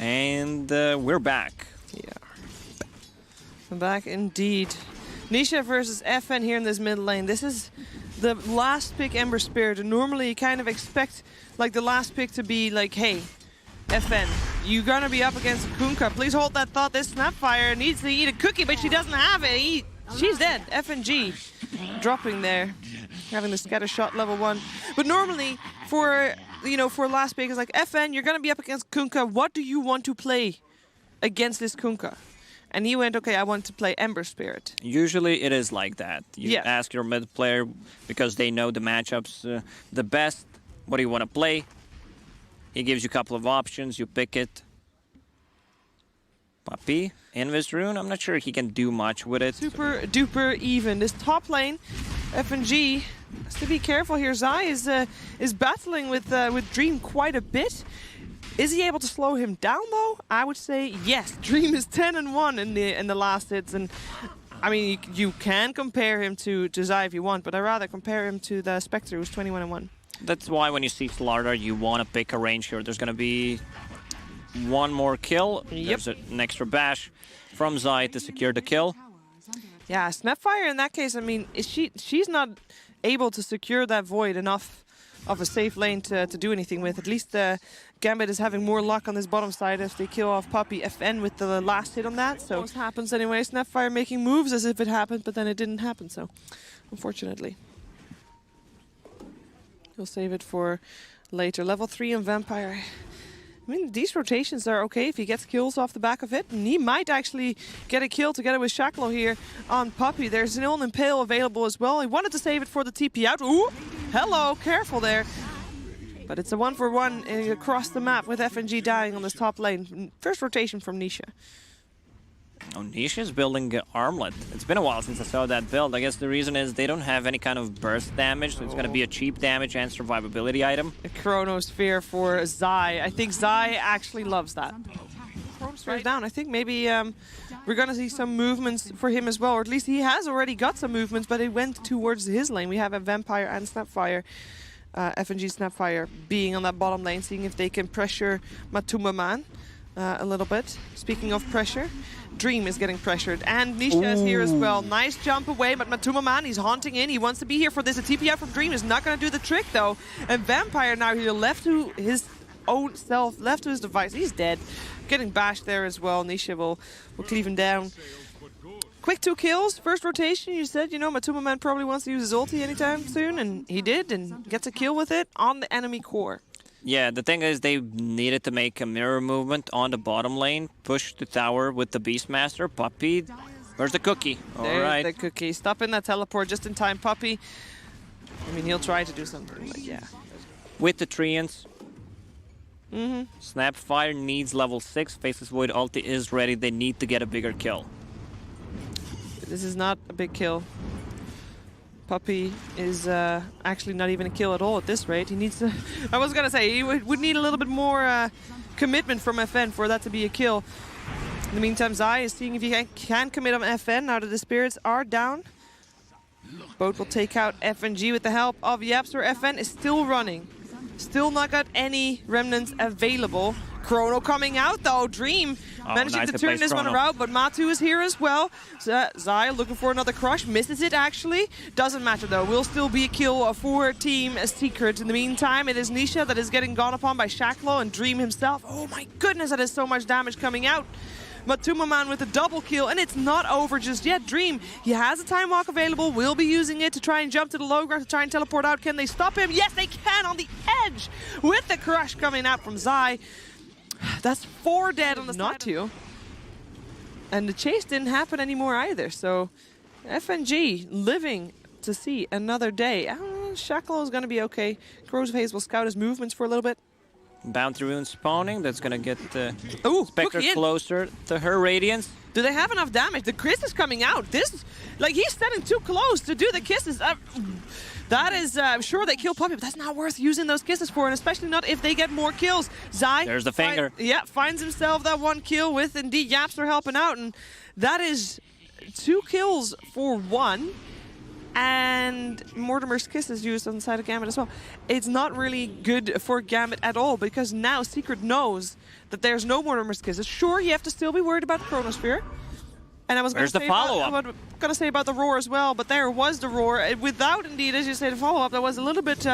And we're back. Yeah. Back indeed. Nisha versus FN here in this mid lane. This is the last pick Ember Spirit. And normally you kind of expect like the last pick to be like, hey, FN, you're gonna be up against Kunkka. Please hold that thought. This Snapfire needs to eat a cookie, but she doesn't have it. She's dead. FNG dropping there, having the scatter shot level 1. But normally for for last pick, it's like, FN, you're gonna be up against Kunkka. What do you want to play against this Kunkka? And he went, okay, I want to play Ember Spirit. Usually it is like that. You ask your mid player because they know the matchups the best. What do you want to play? He gives you a couple of options. You pick it. Puppy, Invis Rune. I'm not sure he can do much with it. Super duper even. This top lane, FNG has to be careful here. Zai is battling with Dream quite a bit. Is he able to slow him down though? I would say yes. Dream is 10-1 in the last hits, and I mean you can compare him to Zai if you want, but I'd rather compare him to the Spectre, who's 21-1. That's why when you see Slardar, you want to pick a range here. There's going to be one more kill. There's an extra bash from Zai to secure the kill. Yeah, Snapfire in that case, I mean, she's not able to secure that void enough of a safe lane to do anything with. At least Gambit is having more luck on this bottom side if they kill off Puppy FN with the last hit on that. So it happens anyway. Snapfire making moves as if it happened, but then it didn't happen, so unfortunately. He'll save it for later. Level 3 on Vampire. I mean, these rotations are okay if he gets kills off the back of it. And he might actually get a kill together with Shacklo here on Puppy. There's an Ill Impale available as well. He wanted to save it for the TP out. Ooh, hello, careful there. But it's a 1-for-1 across the map with FNG dying on this top lane. First rotation from Nisha. Oh, Nisha's building Armlet. It's been a while since I saw that build. I guess the reason is they don't have any kind of burst damage, so it's going to be a cheap damage and survivability item. A Chronosphere for Zai. I think Zai actually loves that. Chronosphere down. I think maybe we're going to see some movements for him as well, or at least he has already got some movements, but it went towards his lane. We have a Vampire and Snapfire. FNG Snapfire being on that bottom lane, seeing if they can pressure Matumaman a little bit. Speaking of pressure, Dream is getting pressured, and Nisha is here as well. Nice jump away, but Matumaman, he's haunting in. He wants to be here for this. A TP out from Dream is not going to do the trick, though. And Vampire now here, left to his own self, left to his device. He's dead. Getting bashed there as well. Nisha will cleave him down. Quick 2 kills, first rotation. You said, Matumaman probably wants to use his ulti anytime soon, and he did, and gets a kill with it on the enemy core. Yeah, the thing is they needed to make a mirror movement on the bottom lane, push the tower with the Beastmaster. Puppy, where's the cookie? All right. There's the cookie. Stopping that teleport just in time, Puppy. I mean, he'll try to do something, but yeah. With the Treants. Snapfire needs level 6. Faceless Void ulti is ready. They need to get a bigger kill. This is not a big kill. Puppy is actually not even a kill at all at this rate. He needs to... I was going to say, he would need a little bit more commitment from FN for that to be a kill. In the meantime, Zai is seeing if he can commit on FN now that the spirits are down. Boat will take out FNG with the help of Yapster. FN is still running. Still not got any remnants available. Chrono coming out though. Dream managing to turn this one around, but Matu is here as well. Zai looking for another crush, misses it actually. Doesn't matter though, will still be a kill for Team Secret. In the meantime, it is Nisha that is getting gone upon by Shacklo and Dream himself. Oh my goodness, that is so much damage coming out. Matumaman with a double kill, and it's not over just yet. Dream, he has a time walk available, will be using it to try and jump to the low ground to try and teleport out. Can they stop him? Yes, they can on the edge with the crush coming out from Zai. That's 4 dead on the not to. And the chase didn't happen anymore either, so FNG living to see another day. Shacklo is going to be okay. Crows of Haze will scout his movements for a little bit. Bounty rune spawning, that's gonna get the Spectre Cookie closer to her Radiance. Do they have enough damage? The kiss is coming out. This, like, he's standing too close to do the kisses. That is, I'm sure they kill Puppy, but that's not worth using those kisses for, and especially not if they get more kills. Zai, there's the finger. Finds himself that 1 kill with indeed Yapster helping out, and that is 2 kills for 1. and Mortimer's Kiss is used on the side of Gambit as well. It's not really good for Gambit at all, because now Secret knows that there's no Mortimer's Kisses. Sure, you have to still be worried about the Chronosphere. And I was going to say, say about the Roar as well, but there was the Roar. Without, indeed, as you say, the follow-up, that was a little bit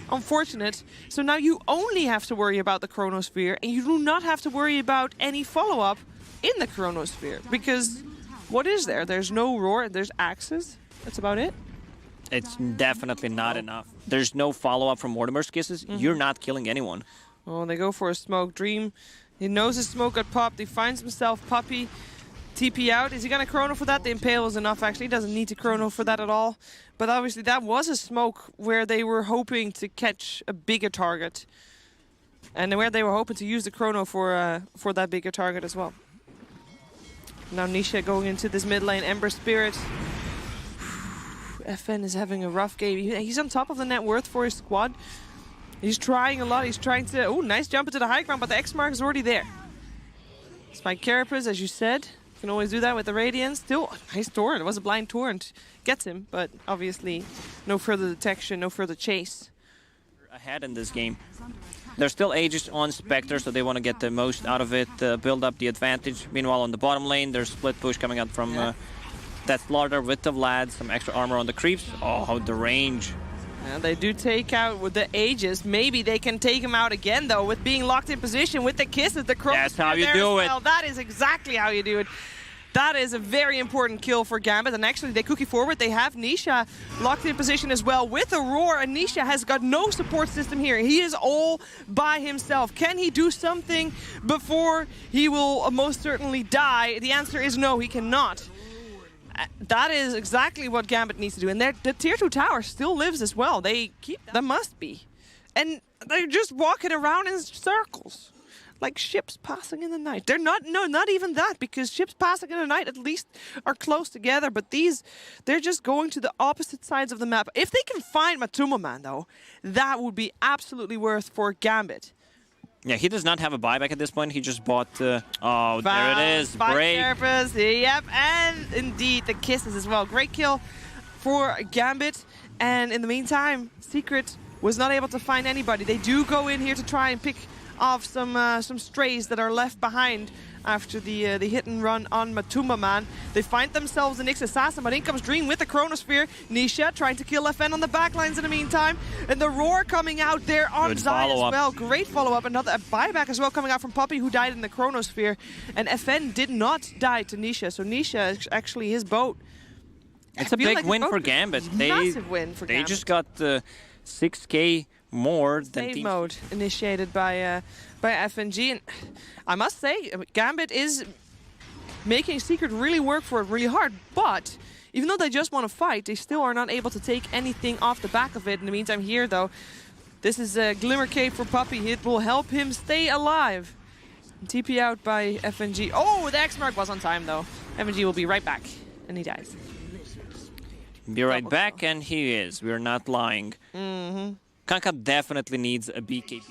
unfortunate. So now you only have to worry about the Chronosphere, and you do not have to worry about any follow-up in the Chronosphere. Because what is there? There's no Roar, there's Axes. That's about it. It's definitely not enough. There's no follow-up from Mortimer's Kisses. You're not killing anyone. Oh, they go for a smoke. Dream, he knows his smoke got popped. He finds himself Puppey. TP out. Is he going to chrono for that? The Impale is enough, actually. He doesn't need to chrono for that at all. But obviously that was a smoke where they were hoping to catch a bigger target. And where they were hoping to use the chrono for that bigger target as well. Now Nisha going into this mid lane. Ember Spirit. FN is having a rough game. He's on top of the net worth for his squad. He's trying a lot. He's trying to... Oh, nice jump into the high ground, but the X mark is already there. Spike Carapace, as you said. Can always do that with the Radiance. Still, nice torrent. It was a blind torrent. Gets him, but obviously no further detection, no further chase. Ahead in this game. There's still Aegis on Spectre, so they want to get the most out of it, build up the advantage. Meanwhile, on the bottom lane, there's split push coming out from that Slaughter with the Vlad. Some extra armor on the creeps. Oh, the range. And they do take out with the Aegis. Maybe they can take him out again, though, with being locked in position with the kisses. The Chronosphere. That's how you do it. That is exactly how you do it. That is a very important kill for Gambit. And actually, they cookie forward. They have Nisha locked in position as well with a Roar. And Nisha has got no support system here. He is all by himself. Can he do something before he will most certainly die? The answer is no, he cannot. That is exactly what Gambit needs to do. And the tier 2 tower still lives as well. They must be. And they're just walking around in circles. Like ships passing in the night. They're not, no, not even that, because ships passing in the night at least are close together, but they're just going to the opposite sides of the map. If they can find Matumaman, though, that would be absolutely worth for Gambit. Yeah, he does not have a buyback at this point. He just bought, oh, there it is, break. Yep, and indeed the kisses as well. Great kill for Gambit, and in the meantime, Secret was not able to find anybody. They do go in here to try and pick off some strays that are left behind after the hit and run on Matumaman. They find themselves a Nyx Assassin, but in comes Dream with the Chronosphere. Nisha trying to kill FN on the backlines in the meantime. And the Roar coming out there on Zai as well. Great follow-up. Another buyback as well coming out from Puppey, who died in the Chronosphere. And FN did not die to Nisha, so Nisha is actually his boat. It's a big win for Gambit. Massive win for Gambit. They just got 6K more than save mode initiated by FNG, and I must say Gambit is making Secret really work for it really hard, but even though they just want to fight, they still are not able to take anything off the back of it. In the meantime here, though, this is a Glimmer Cape for Puppey. It will help him stay alive. TP out by FNG. Oh, the X mark was on time, though. FNG will be right back, and he dies. Be right back, and he is. We're not lying. Kanka definitely needs a BKB.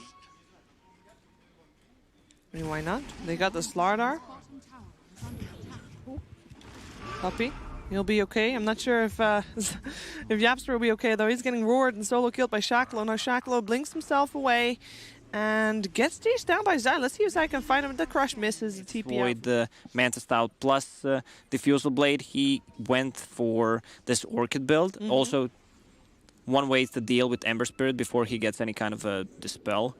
I mean, why not? They got the Slardar. Puppey, he'll be okay. I'm not sure if Yapster will be okay, though. He's getting roared and solo killed by Shaklo. Now Shaklo blinks himself away and gets chased down by Zai. Let's see if Zai can find him. The crush misses. The TP avoid the Manta Stout plus Diffusal Blade. He went for this Orchid build. Also, one way is to deal with Ember Spirit before he gets any kind of a dispel.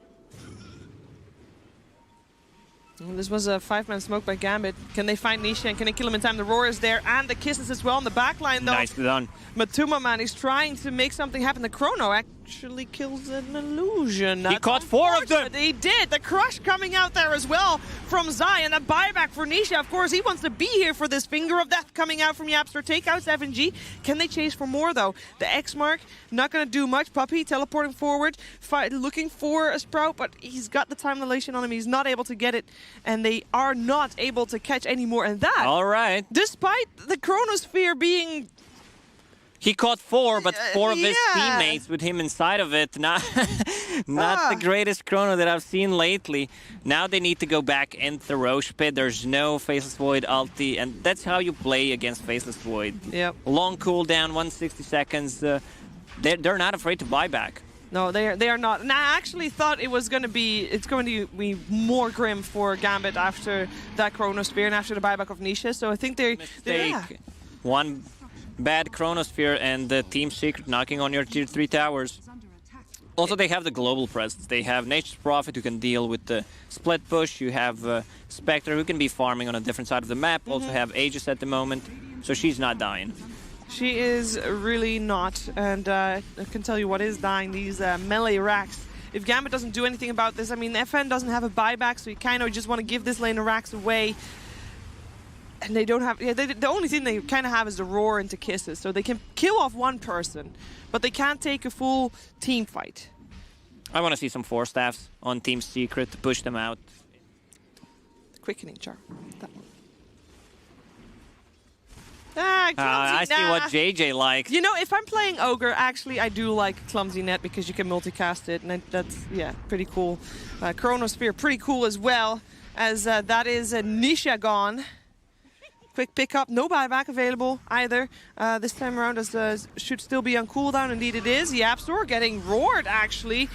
This was a 5-man smoke by Gambit. Can they find Nisha and can they kill him in time? The Roar is there and the kisses as well on the backline, though. Nicely done. Matumaman is trying to make something happen. The Chrono actually kills an illusion. He caught 4 of them. He did. The crush coming out there as well from Zai, and a buyback for Nisha. Of course, he wants to be here for this Finger of Death coming out from Yapster. Takeouts FNG. Can they chase for more, though? The X mark, not going to do much. Puppey teleporting forward, looking for a Sprout, but he's got the time dilation on him. He's not able to get it, and they are not able to catch any more. And that, all right, despite the Chronosphere being He caught 4, but 4 of his teammates with him inside of it. Not the greatest chrono that I've seen lately. Now they need to go back into the Roche pit. There's no Faceless Void ulti, and that's how you play against Faceless Void. Yep. Long cooldown, 160 seconds. They're not afraid to buy back. No, they are not. And I actually thought it's going to be more grim for Gambit after that Chronosphere and after the buyback of Nisha. So I think they're one bad Chronosphere and the Team Secret knocking on your tier 3 towers. Also, they have the global presence. They have Nature's Prophet who can deal with the split push. You have Spectre who can be farming on a different side of the map. Also have Aegis at the moment, so she's not dying. She is really not, and I can tell you what is dying, these melee racks. If Gambit doesn't do anything about this, I mean, FN doesn't have a buyback, so you kind of just want to give this lane of racks away. And they don't have, the only thing they kind of have is the roar into kisses, so they can kill off one person, but they can't take a full team fight. I want to see some 4 staffs on Team Secret to push them out. The quickening charm, that one. I see what JJ likes. You know, if I'm playing Ogre, actually, I do like Clumsy Net because you can multicast it, and that's, yeah, pretty cool. Chronosphere, pretty cool as well, as that is Nisha gone. Quick pickup, no buyback available either. This time around, as should still be on cooldown. Indeed it is. Yapstor getting roared, actually.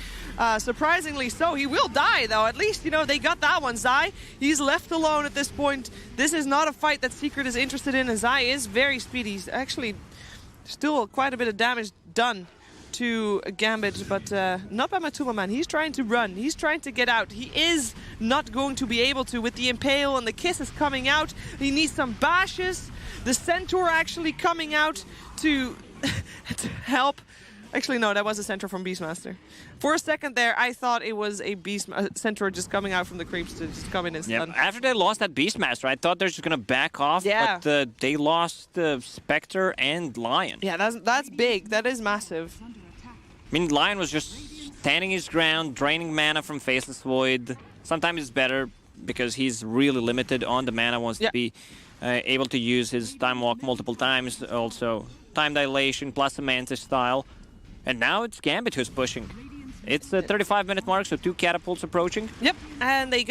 Surprisingly so. He will die, though. At least, you know, they got that one. Zai, he's left alone at this point. This is not a fight that Secret is interested in, and Zai is very speedy. He's actually still quite a bit of damage done to Gambit, but not by Matuma, man. He's trying to run. He's trying to get out. He is not going to be able to with the Impale and the Kisses coming out. He needs some bashes. The Centaur actually coming out to, to help. Actually, no, that was a Centaur from Beastmaster. For a second there, I thought it was a Centaur just coming out from the creeps to just come in and stun. Yeah, after they lost that Beastmaster, I thought they're just going to back off, but they lost Spectre and Lion. Yeah, that's big. That is massive. I mean, Lion was just standing his ground, draining mana from Faceless Void. Sometimes it's better because he's really limited on the mana, wants to be able to use his Time Walk multiple times, also Time Dilation plus a Mantis style. And now it's Gambit who's pushing. It's the 35-minute mark, so 2 catapults approaching. Yep, and they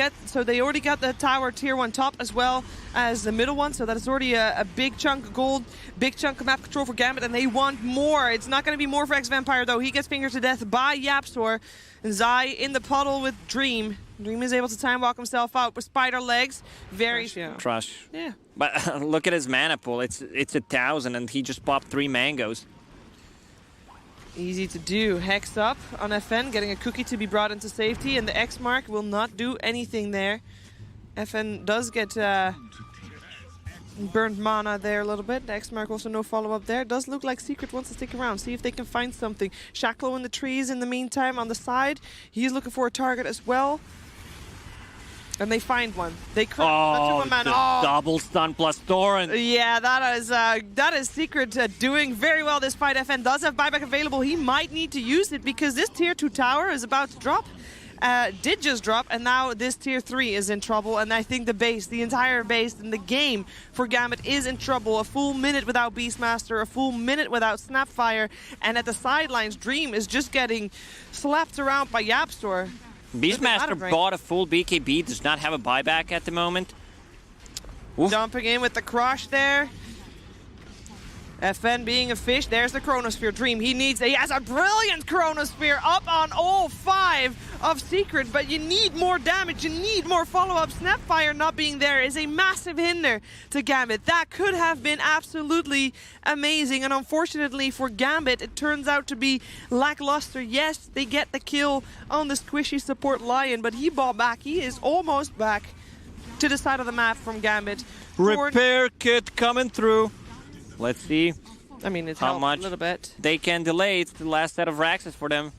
already got the tower tier 1 top as well as the middle one, so that is already a big chunk of gold, big chunk of map control for Gambit, and they want more. It's not going to be more for X-Vampire, though. He gets fingered to death by Yapstor. And Zai in the puddle with Dream. Dream is able to time walk himself out with spider legs. Very Crush. Yeah. But look at his mana pool. It's 1,000, and he just popped 3 mangoes. Easy to do. Hex up on FN, getting a cookie to be brought into safety, and the X mark will not do anything there. FN does get burned mana there a little bit. The X mark also no follow-up there. Does look like Secret wants to stick around, see if they can find something. Shacklo in the trees in the meantime on the side. He's looking for a target as well. And they find one. They crush man. Double stun plus Torrent. Yeah, that is Secret doing very well this fight. FN does have buyback available. He might need to use it because this tier 2 tower is about to drop. Did just drop, and now this tier 3 is in trouble. And I think the entire base in the game for Gambit is in trouble. A full minute without Beastmaster, a full minute without Snapfire, and at the sidelines, Dream is just getting slapped around by Yapstor. Beastmaster bought a full BKB, does not have a buyback at the moment. Oof. Dumping in with the crush there. FN being a fish, there's the Chronosphere. Dream, he has a brilliant Chronosphere up on all 5 of Secret, but you need more damage, you need more follow-up. Snapfire not being there is a massive hinder to Gambit. That could have been absolutely amazing, and unfortunately for Gambit, it turns out to be lackluster. Yes, they get the kill on the squishy support Lion, but he bought back. He is almost back to the side of the map from Gambit. Repair kit coming through. Let's see. I mean, it's how much a little bit. They can delay. It's the last set of Raxes for them.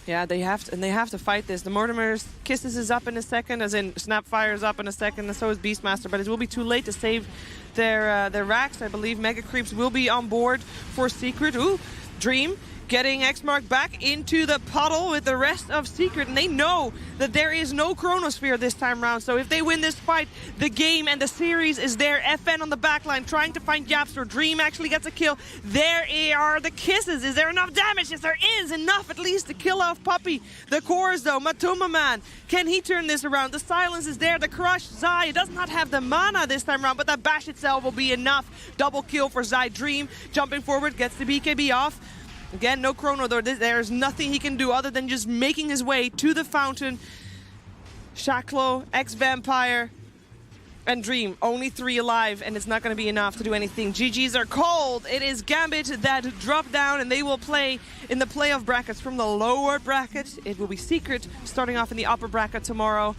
Yeah, they have to fight this. The Mortimer's Kisses is up in a second, as in Snapfire is up in a second, and so is Beastmaster. But it will be too late to save their Rax. I believe Mega Creeps will be on board for Secret. Ooh, Dream getting Xmark back into the puddle with the rest of Secret, and they know that there is no Chronosphere this time around, so if they win this fight, the game and the series is there. FN on the backline trying to find Yapster. Dream actually gets a kill. There are the kisses. Is there enough damage? Yes, there is enough at least to kill off Puppey. The cores though, Matuma Man, can he turn this around? The silence is there, the crush. Zai does not have the mana this time around, but that bash itself will be enough. Double kill for Zai. Dream jumping forward, gets the BKB off. Again, no chrono though. There's nothing he can do other than just making his way to the fountain. Shaklo, ex-Vampire, and Dream. Only 3 alive, and it's not going to be enough to do anything. GGs are cold. It is Gambit that drop down, and they will play in the playoff brackets from the lower bracket. It will be Secret starting off in the upper bracket tomorrow.